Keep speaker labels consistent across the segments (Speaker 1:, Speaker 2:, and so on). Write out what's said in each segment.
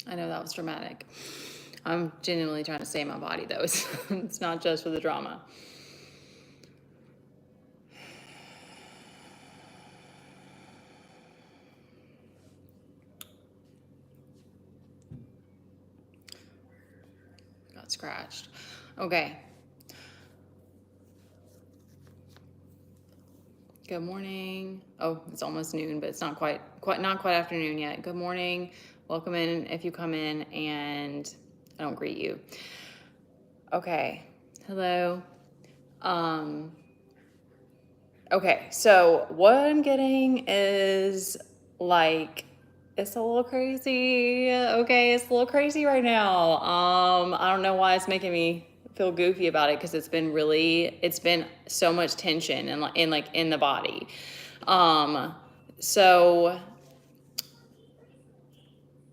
Speaker 1: I know that was dramatic. I'm genuinely trying to stay in my body, though. It's not just for the drama. Got scratched. Okay. Good morning. Oh, it's almost noon, but it's not quite afternoon yet. Good morning. Welcome in if you come in and I don't greet you. Okay. Hello. Okay, so what I'm getting is like it's a little crazy. Okay, it's a little crazy right now. I don't know why it's making me feel goofy about it because it's been so much tension in the body. So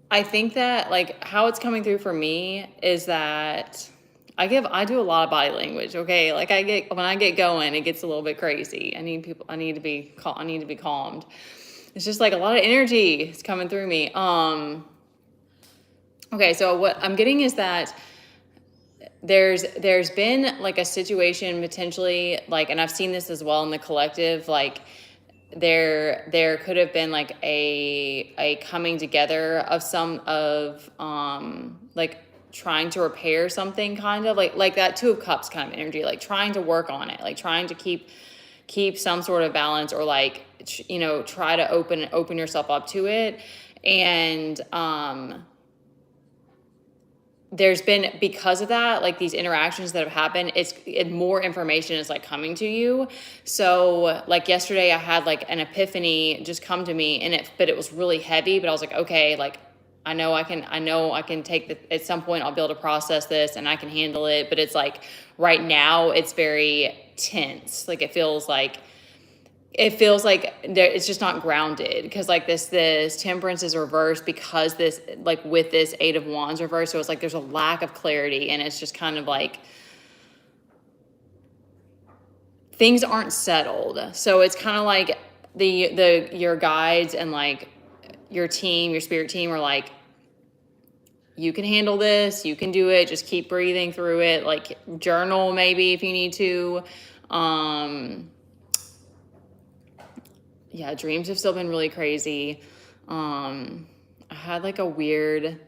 Speaker 1: I think that like how it's coming through for me is that I do a lot of body language. Okay, like when I get going, it gets a little bit crazy. I need to be calmed. It's just like a lot of energy is coming through me. Okay, so what I'm getting is that there's been like a situation potentially like, and I've seen this as well in the collective, like there could have been like a coming together of like trying to repair something, kind of like that Two of Cups kind of energy, like trying to work on it, like trying to keep some sort of balance, or like try to open yourself up to it. And there's been, because of that, like these interactions that have happened, more information is like coming to you. So like yesterday I had like an epiphany just come to me, but it was really heavy, but I was like, okay, like I know I can take at some point I'll be able to process this and I can handle it. But it's like right now it's very tense. Like it feels like it's just not grounded, because like this Temperance is reversed, because this, like with this Eight of Wands reversed, so it's like there's a lack of clarity, and it's just kind of like things aren't settled. So it's kind of like your guides and like your spirit team are like, you can handle this, you can do it, just keep breathing through it, like journal maybe if you need to. Yeah, dreams have still been really crazy. I had like a weird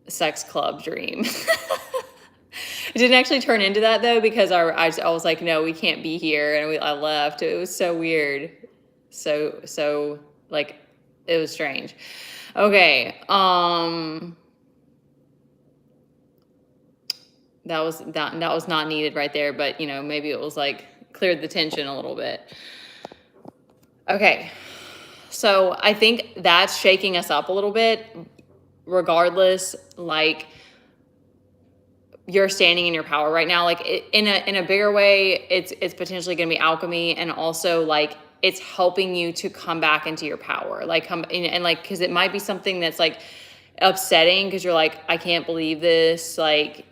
Speaker 1: sex club dream. It didn't actually turn into that though, because I was like, no, we can't be here, and I left. It was so weird, so like it was strange. Okay, that was not needed right there, but maybe it was like cleared the tension a little bit. Okay, so I think that's shaking us up a little bit. Regardless, like you're standing in your power right now. Like in a bigger way, it's potentially going to be alchemy, and also like it's helping you to come back into your power. Like come in, and like, because it might be something that's like upsetting, because you're like, I can't believe this. Like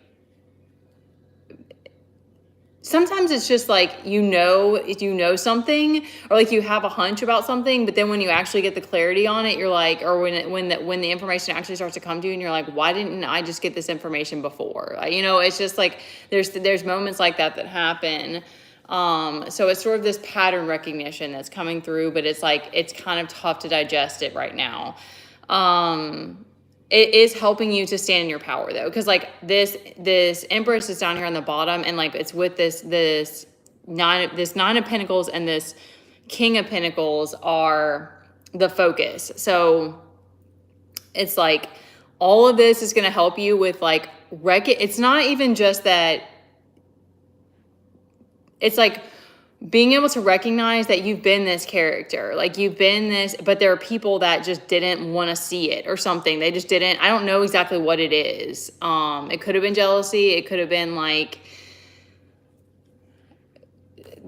Speaker 1: sometimes it's just like, if you know something, or like you have a hunch about something, but then when you actually get the clarity on it, you're like, or when the information actually starts to come to you, and you're like, why didn't I just get this information before? It's just like there's moments like that happen. So it's sort of this pattern recognition that's coming through, but it's like it's kind of tough to digest it right now. It is helping you to stand in your power though, because like this Empress is down here on the bottom, and like it's with this Nine of Pentacles, and this King of Pentacles are the focus. So it's like all of this is going to help you with like it's not even just that, it's like being able to recognize that you've been this character, like you've been this, but there are people that just didn't want to see it or something. They just didn't, I don't know exactly what it is. It could have been jealousy. It could have been like,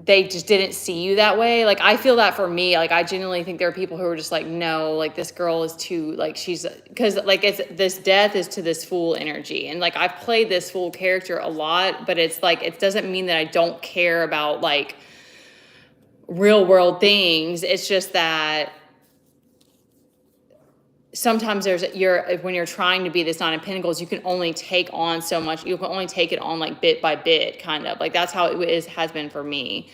Speaker 1: they just didn't see you that way. Like, I feel that for me, like, I genuinely think there are people who are just like, no, like this girl is too, like because like this death is to this Fool energy. And like, I've played this Fool character a lot, but it's like, it doesn't mean that I don't care about like real world things. It's just that sometimes when you're trying to be this Nine of Pentacles, you can only take on so much. You can only take it on like bit by bit, kind of like that's how has been for me.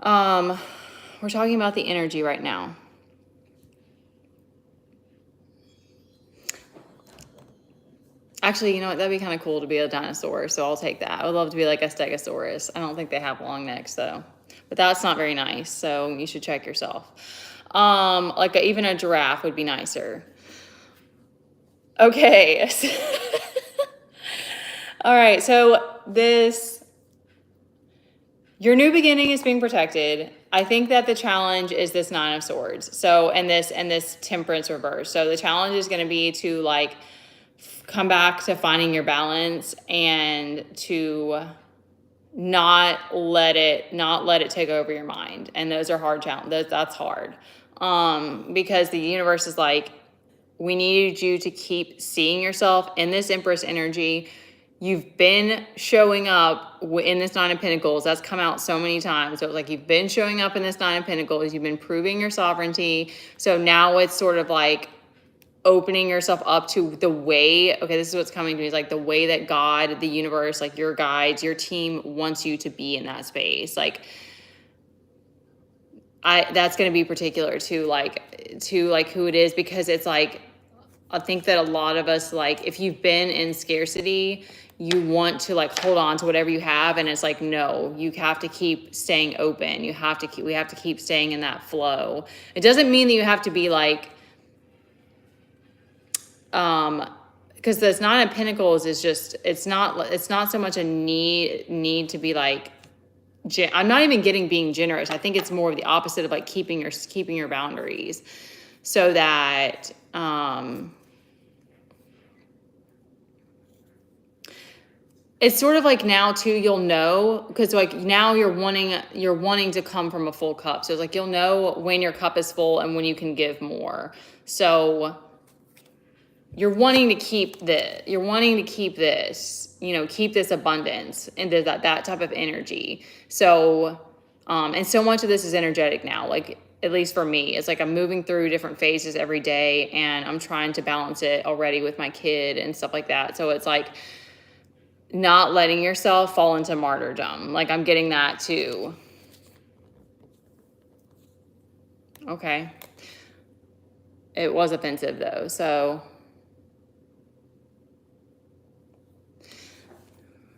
Speaker 1: We're talking about the energy right now. Actually, you know what? That'd be kind of cool to be a dinosaur, so I'll take that. I would love to be like a Stegosaurus. I don't think they have long necks though, but that's not very nice. So you should check yourself. Even a giraffe would be nicer. Okay. All right. So your new beginning is being protected. I think that the challenge is this Nine of Swords. So, and this Temperance reverse. So the challenge is going to be to like come back to finding your balance and to not let it take over your mind. And those are hard challenges. That's hard. Because the universe is like, we need you to keep seeing yourself in this Empress energy. You've been showing up in this Nine of Pentacles. That's come out so many times. So it's like you've been showing up in this Nine of Pentacles. You've been proving your sovereignty. So now it's sort of like opening yourself up to the way, okay, this is what's coming to me, is like the way that God, the universe, like your guides, your team wants you to be in that space. Like that's going to be particular to who it is, because it's like, I think that a lot of us, like if you've been in scarcity, you want to like hold on to whatever you have. And it's like, no, you have to keep staying open. We have to keep staying in that flow. It doesn't mean that you have to be like, because this Nine of Pentacles is just, it's not so much a need to be like, I'm not even getting being generous. I think it's more of the opposite of like keeping your boundaries, so that, it's sort of like now too, you'll know, because like now you're wanting to come from a full cup. So it's like, you'll know when your cup is full and when you can give more. So you're wanting to keep this, keep this abundance and that type of energy. So, and so much of this is energetic now, like, at least for me, it's like I'm moving through different phases every day and I'm trying to balance it already with my kid and stuff like that. So it's like not letting yourself fall into martyrdom. Like I'm getting that too. Okay. It was offensive though, so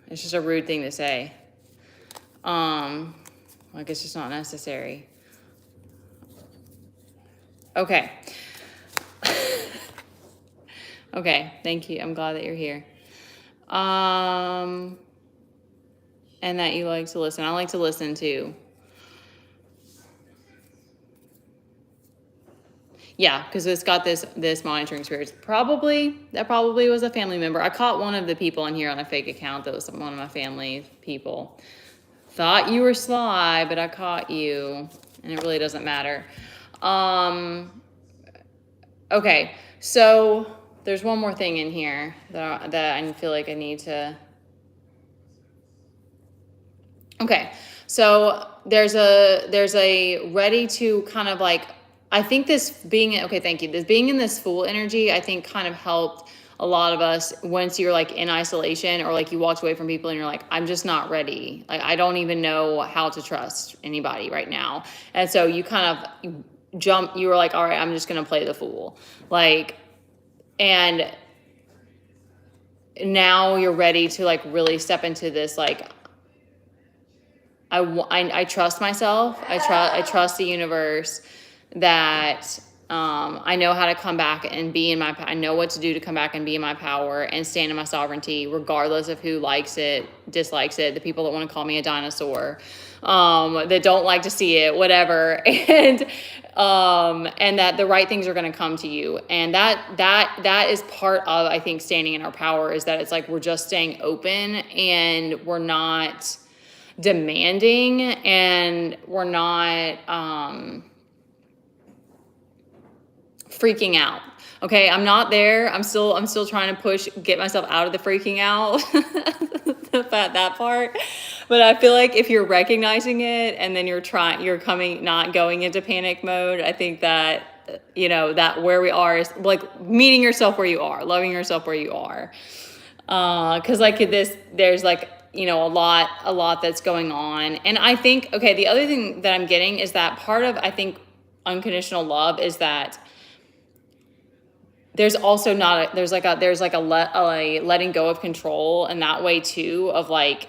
Speaker 1: it's just a rude thing to say. Like it's just not necessary. Okay. Okay, thank you. I'm glad that you're here. And that you like to listen. I like to listen too. Yeah, because it's got this monitoring spirits. That probably was a family member. I caught one of the people in here on a fake account that was one of my family people. Thought you were sly, but I caught you, and it really doesn't matter. Okay, so there's one more thing in here that I feel like I need to. Okay, so there's a ready to kind of like, I think this being, okay, thank you. This being in this Fool energy, I think kind of helped a lot of us once you're like in isolation, or like you walked away from people and you're like, I'm just not ready. Like, I don't even know how to trust anybody right now. And so you kind of you were like, all right, I'm just going to play the Fool. Like, and now you're ready to like really step into this, like, I trust myself. I trust the universe that I know how to come back and be in I know what to do to come back and be in my power and stand in my sovereignty, regardless of who likes it, dislikes it, the people that want to call me a dinosaur, that don't like to see it, whatever. And that the right things are going to come to you. And that is part of, I think, standing in our power, is that it's like, we're just staying open and we're not demanding and we're not, freaking out. Okay, I'm not there. I'm still trying to get myself out of the freaking out, that part. But I feel like if you're recognizing it and then not going into panic mode, I think that you know, that where we are is like meeting yourself where you are, loving yourself where you are. Cause like this, there's like, you know, a lot that's going on. And I think, okay, the other thing that I'm getting is that part of, I think, unconditional love is that there's also not a, there's like a letting go of control in that way too, of like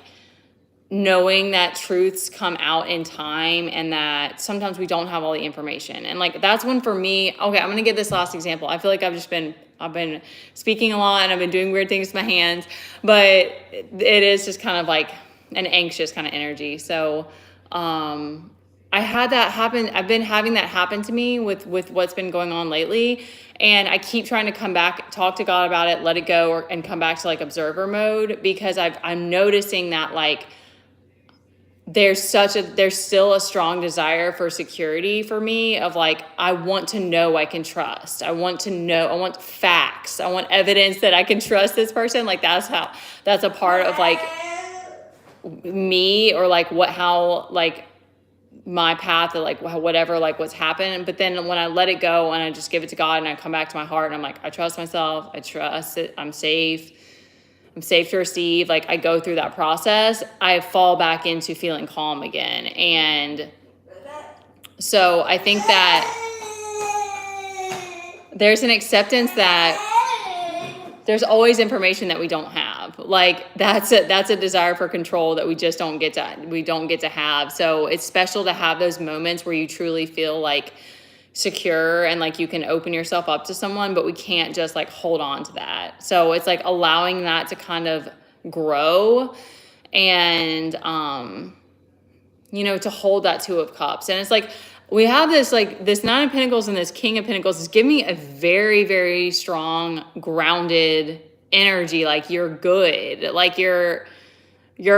Speaker 1: knowing that truths come out in time and that sometimes we don't have all the information. And like that's when for me, okay, I'm gonna give this last example. I feel like I've been speaking a lot and I've been doing weird things with my hands, but it is just kind of like an anxious kind of energy. So I had that happen. I've been having that happen to me with what's been going on lately. And I keep trying to come back, talk to God about it, let it go, and come back to like observer mode, because I'm noticing that like there's still a strong desire for security for me, of like, I want to know I can trust. I want to know, I want facts. I want evidence that I can trust this person. Like that's a part of like me, or like how like my path, or like whatever, like what's happened. But then when I let it go and I just give it to God and I come back to my heart and I'm like, I trust myself. I trust it. I'm safe to receive. Like I go through that process, I fall back into feeling calm again. And so I think that there's an acceptance that there's always information that we don't have. Like that's a desire for control that we just don't get to have. So it's special to have those moments where you truly feel like secure and like you can open yourself up to someone, but we can't just like hold on to that. So it's like allowing that to kind of grow and you know, to hold that Two of Cups. And it's like we have this like this Nine of Pentacles and this King of Pentacles is giving me a very, very strong, grounded energy. Like you're good, like you're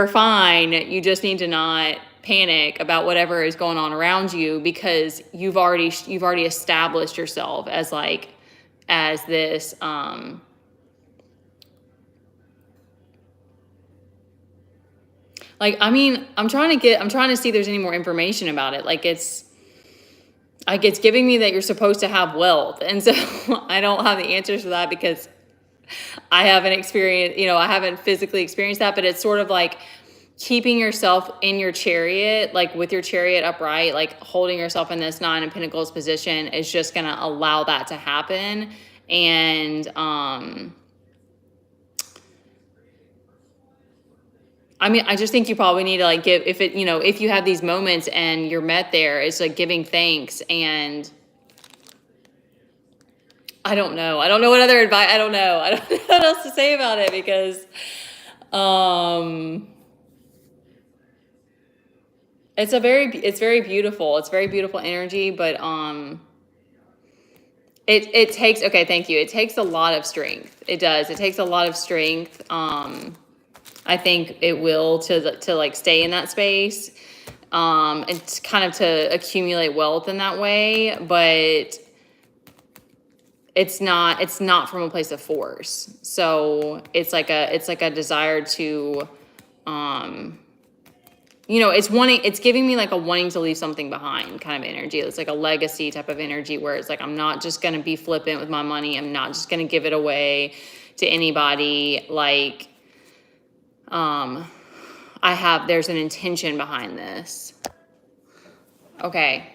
Speaker 1: fine. You just need to not panic about whatever is going on around you, because you've already established yourself as like as this like, I mean, I'm trying to see if there's any more information about it. Like it's giving me that you're supposed to have wealth. And so I don't have the answers for that because I haven't experienced, you know, I haven't physically experienced that, but it's sort of like keeping yourself in your chariot, like with your chariot upright, like holding yourself in this Nine of Pentacles position is just going to allow that to happen. And, I mean, I just think you probably need to like give, if it, you know, if you have these moments and you're met there, it's like giving thanks. And I don't know what other advice, I don't know what else to say about it, because, it's very beautiful. It's very beautiful energy, but, it takes, okay, thank you. It takes a lot of strength. It does. It takes a lot of strength. I think it will to like stay in that space. It's kind of to accumulate wealth in that way, but it's not from a place of force. So it's like a desire to, you know, it's giving me like a wanting to leave something behind kind of energy. It's like a legacy type of energy where it's like, I'm not just going to be flippant with my money. I'm not just going to give it away to anybody. Like, there's an intention behind this. Okay.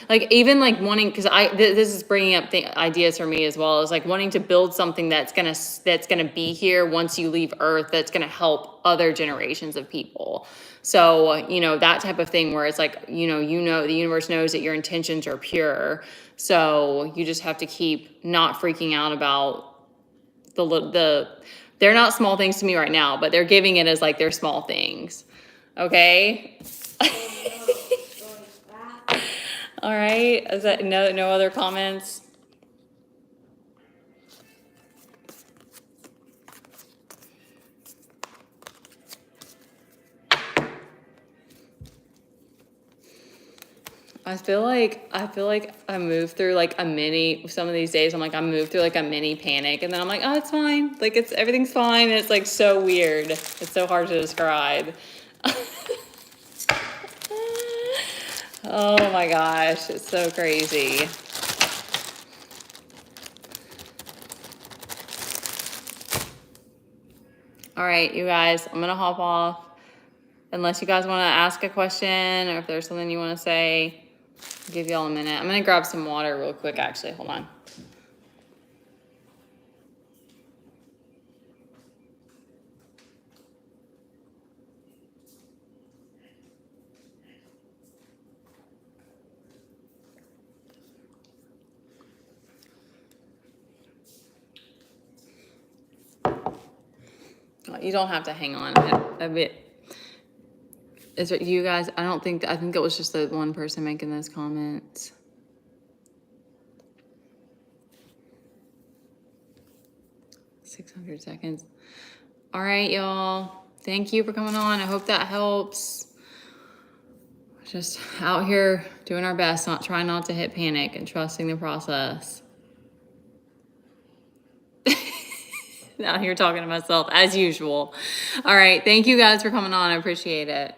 Speaker 1: Like even like wanting, because this is bringing up ideas for me as well, is like wanting to build something that's gonna be here once you leave Earth, that's gonna help other generations of people. So you know, that type of thing where it's like, you know the universe knows that your intentions are pure, so you just have to keep not freaking out about they're not small things to me right now, but they're giving it as like they're small things. Okay. All right. Is that no other comments? I feel like I move through like some of these days I'm like, I move through like a mini panic, and then I'm like, oh, it's fine. Like everything's fine. And it's like so weird. It's so hard to describe. Oh my gosh, it's so crazy. All right, you guys, I'm gonna hop off. Unless you guys want to ask a question or if there's something you want to say, I'll give y'all a minute. I'm gonna grab some water real quick, actually. Hold on. You don't have to hang on a bit. Is it you guys? I think it was just the one person making those comments. $600 seconds. All right, y'all. Thank you for coming on. I hope that helps. Just out here doing our best, trying not to hit panic and trusting the process. Out here talking to myself as usual. All right. Thank you guys for coming on. I appreciate it.